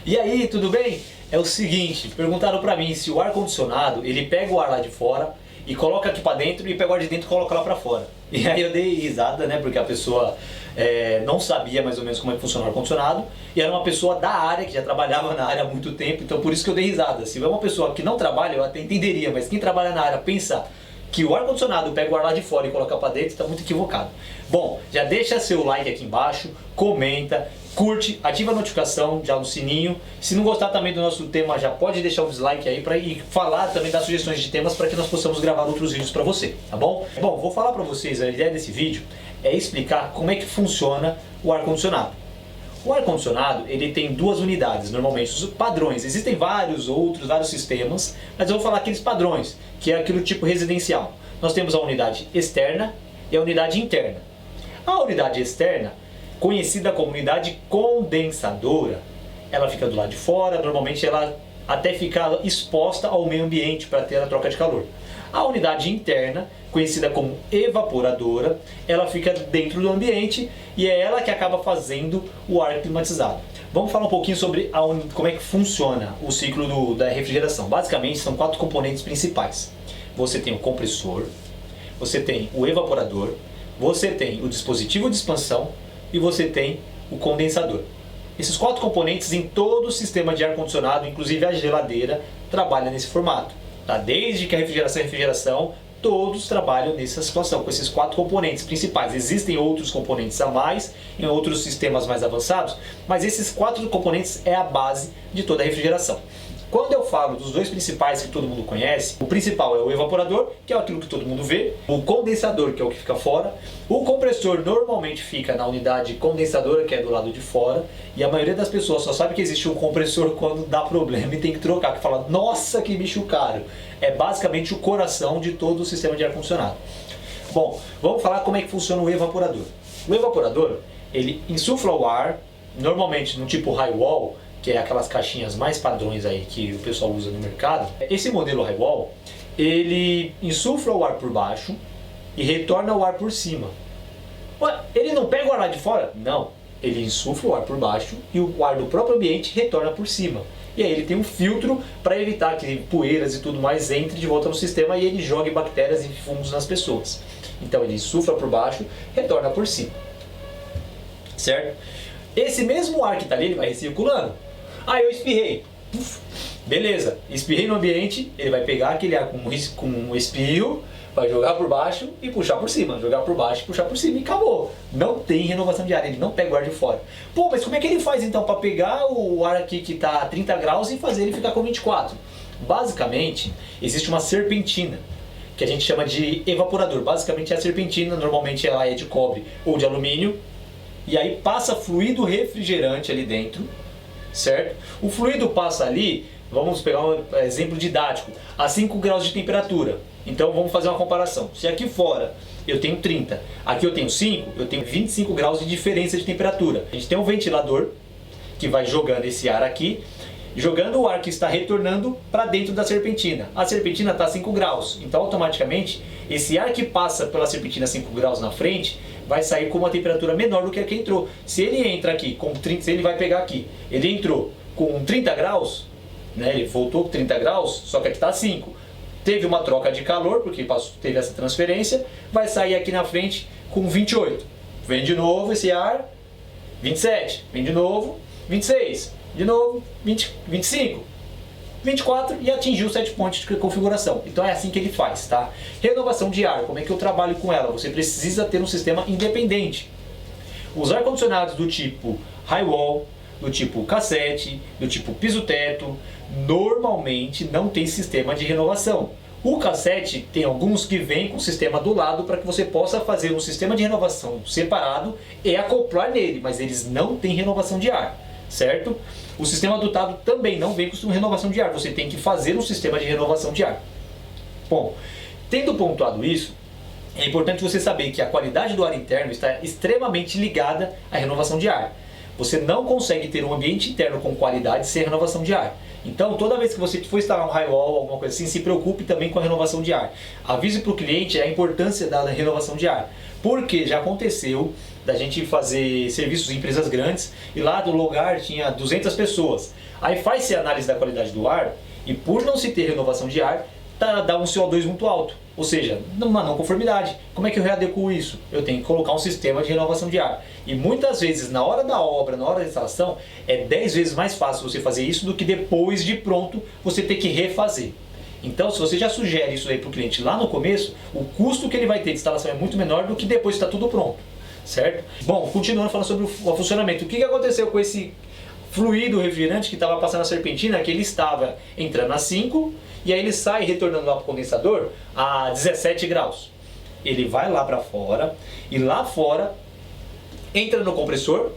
E aí, tudo bem? É o seguinte, perguntaram pra mim se o ar-condicionado, ele pega o ar lá de fora e coloca aqui pra dentro e pega o ar de dentro e coloca lá pra fora. E aí eu dei risada, né, porque a pessoa não sabia mais ou menos como é que funciona o ar-condicionado e era uma pessoa da área, que já trabalhava na área há muito tempo, então por isso que eu dei risada. Se é uma pessoa que não trabalha, eu até entenderia, mas quem trabalha na área pensa que o ar-condicionado pega o ar lá de fora e coloca pra dentro, está muito equivocado. Bom, já deixa seu like aqui embaixo, comenta, curte, ativa a notificação já no sininho. Se não gostar também do nosso tema, já pode deixar um dislike aí para ir falar também das sugestões de temas para que nós possamos gravar outros vídeos para você, tá bom? Bom, vou falar para vocês, a ideia desse vídeo é explicar como é que funciona o ar-condicionado. O ar-condicionado, ele tem duas unidades, normalmente, os padrões. Existem vários sistemas, mas eu vou falar aqueles padrões, que é aquilo tipo residencial. Nós temos a unidade externa e a unidade interna. A unidade externa, conhecida como unidade condensadora, ela fica do lado de fora, normalmente ela até fica exposta ao meio ambiente para ter a troca de calor. A unidade interna, conhecida como evaporadora, ela fica dentro do ambiente e é ela que acaba fazendo o ar climatizado. Vamos falar um pouquinho sobre como é que funciona o ciclo da refrigeração. Basicamente são 4 componentes principais. Você tem o compressor, você tem o evaporador, você tem o dispositivo de expansão e você tem o condensador. Esses 4 componentes em todo o sistema de ar-condicionado, inclusive a geladeira, trabalha nesse formato. Tá? Desde que a refrigeração, todos trabalham nessa situação, com esses 4 componentes principais. Existem outros componentes a mais, em outros sistemas mais avançados, mas esses 4 componentes é a base de toda a refrigeração. Quando eu falo dos 2 principais que todo mundo conhece, o principal é o evaporador, que é aquilo que todo mundo vê, o condensador, que é o que fica fora, o compressor normalmente fica na unidade condensadora, que é do lado de fora, e a maioria das pessoas só sabe que existe um compressor quando dá problema e tem que trocar, que fala, nossa, que bicho caro. É basicamente o coração de todo o sistema de ar-condicionado. Bom, vamos falar como é que funciona o evaporador. O evaporador, ele insufla o ar, normalmente no tipo high wall, que é aquelas caixinhas mais padrões aí que o pessoal usa no mercado. Esse modelo high wall, ele insufla o ar por baixo e retorna o ar por cima. Ué, ele não pega o ar lá de fora? Não, ele insufla o ar por baixo e o ar do próprio ambiente retorna por cima. E aí ele tem um filtro para evitar que poeiras e tudo mais entre de volta no sistema e ele jogue bactérias e fungos nas pessoas. Então ele insufla por baixo, retorna por cima. Certo? Esse mesmo ar que está ali, ele vai recirculando. Ah, eu espirrei. Uf, beleza, espirrei no ambiente, ele vai pegar aquele ar com um espirro, vai jogar por baixo e puxar por cima. Jogar por baixo e puxar por cima e acabou. Não tem renovação de ar, ele não pega o ar de fora. Pô, mas como é que ele faz então para pegar o ar aqui que está a 30 graus e fazer ele ficar com 24? Basicamente, existe uma serpentina, que a gente chama de evaporador. Basicamente a serpentina, normalmente ela é de cobre ou de alumínio, e aí passa fluido refrigerante ali dentro, certo? O fluido passa ali, vamos pegar um exemplo didático, a 5 graus de temperatura. Então vamos fazer uma comparação. Se aqui fora eu tenho 30, aqui eu tenho 5, eu tenho 25 graus de diferença de temperatura. A gente tem um ventilador que vai jogando esse ar aqui, jogando o ar que está retornando para dentro da serpentina. A serpentina está a 5 graus, então automaticamente esse ar que passa pela serpentina a 5 graus na frente vai sair com uma temperatura menor do que a que entrou. Se ele entra aqui com 30, se ele vai pegar aqui, ele entrou com 30 graus, né, ele voltou com 30 graus, só que aqui está 5. Teve uma troca de calor, porque teve essa transferência, vai sair aqui na frente com 28. Vem de novo esse ar, 27, vem de novo, 26, de novo, 20, 25, 24 e atingiu o set point de configuração. Então é assim que ele faz, tá? Renovação de ar, como é que eu trabalho com ela? Você precisa ter um sistema independente. Os ar-condicionados do tipo high wall, do tipo cassete, do tipo piso-teto, normalmente não tem sistema de renovação. O cassete tem alguns que vêm com o sistema do lado para que você possa fazer um sistema de renovação separado e acoplar nele, mas eles não têm renovação de ar, certo? O sistema dotado também não vem com renovação de ar, você tem que fazer um sistema de renovação de ar. Bom, tendo pontuado isso, é importante você saber que a qualidade do ar interno está extremamente ligada à renovação de ar. Você não consegue ter um ambiente interno com qualidade sem renovação de ar. Então, toda vez que você for instalar um high wall, alguma coisa assim, se preocupe também com a renovação de ar. Avise para o cliente a importância da renovação de ar. Porque já aconteceu da gente fazer serviços em empresas grandes e lá do lugar tinha 200 pessoas. Aí faz-se a análise da qualidade do ar e por não se ter renovação de ar, dá um CO2 muito alto, ou seja, uma não conformidade. Como é que eu readequo isso? Eu tenho que colocar um sistema de renovação de ar. E muitas vezes, na hora da obra, na hora da instalação, é 10 vezes mais fácil você fazer isso do que depois de pronto você ter que refazer. Então, se você já sugere isso aí para o cliente lá no começo, o custo que ele vai ter de instalação é muito menor do que depois que está tudo pronto, certo? Bom, continuando falando sobre o funcionamento. O que aconteceu com esse fluido refrigerante que estava passando a serpentina? Que ele estava entrando a 5 e aí ele sai retornando lá para o condensador a 17 graus. Ele vai lá para fora e lá fora entra no compressor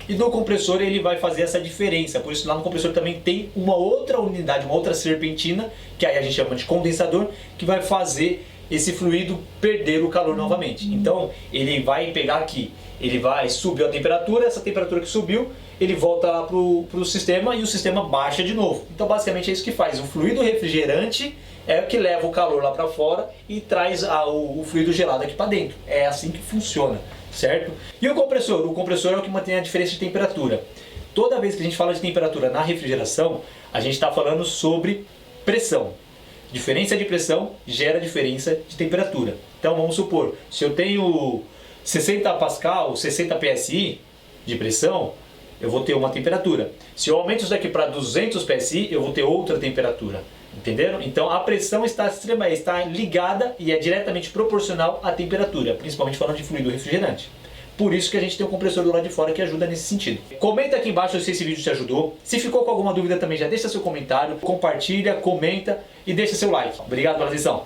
e no compressor ele vai fazer essa diferença. Por isso lá no compressor também tem uma outra unidade, uma outra serpentina, que aí a gente chama de condensador, que vai fazer esse fluido perder o calor novamente. Então ele vai pegar aqui, ele vai subir a temperatura, essa temperatura que subiu, ele volta lá para o sistema e o sistema baixa de novo. Então basicamente é isso que faz. O fluido refrigerante é o que leva o calor lá para fora e traz o fluido gelado aqui para dentro. É assim que funciona, certo? E o compressor? O compressor é o que mantém a diferença de temperatura. Toda vez que a gente fala de temperatura na refrigeração, a gente está falando sobre pressão. Diferença de pressão gera diferença de temperatura. Então vamos supor, se eu tenho 60 pascal, 60 psi de pressão, eu vou ter uma temperatura. Se eu aumento isso daqui para 200 psi, eu vou ter outra temperatura. Entenderam? Então a pressão está ligada e é diretamente proporcional à temperatura, principalmente falando de fluido refrigerante. Por isso que a gente tem um compressor do lado de fora que ajuda nesse sentido. Comenta aqui embaixo se esse vídeo te ajudou. Se ficou com alguma dúvida também, já deixa seu comentário, compartilha, comenta e deixa seu like. Obrigado pela atenção.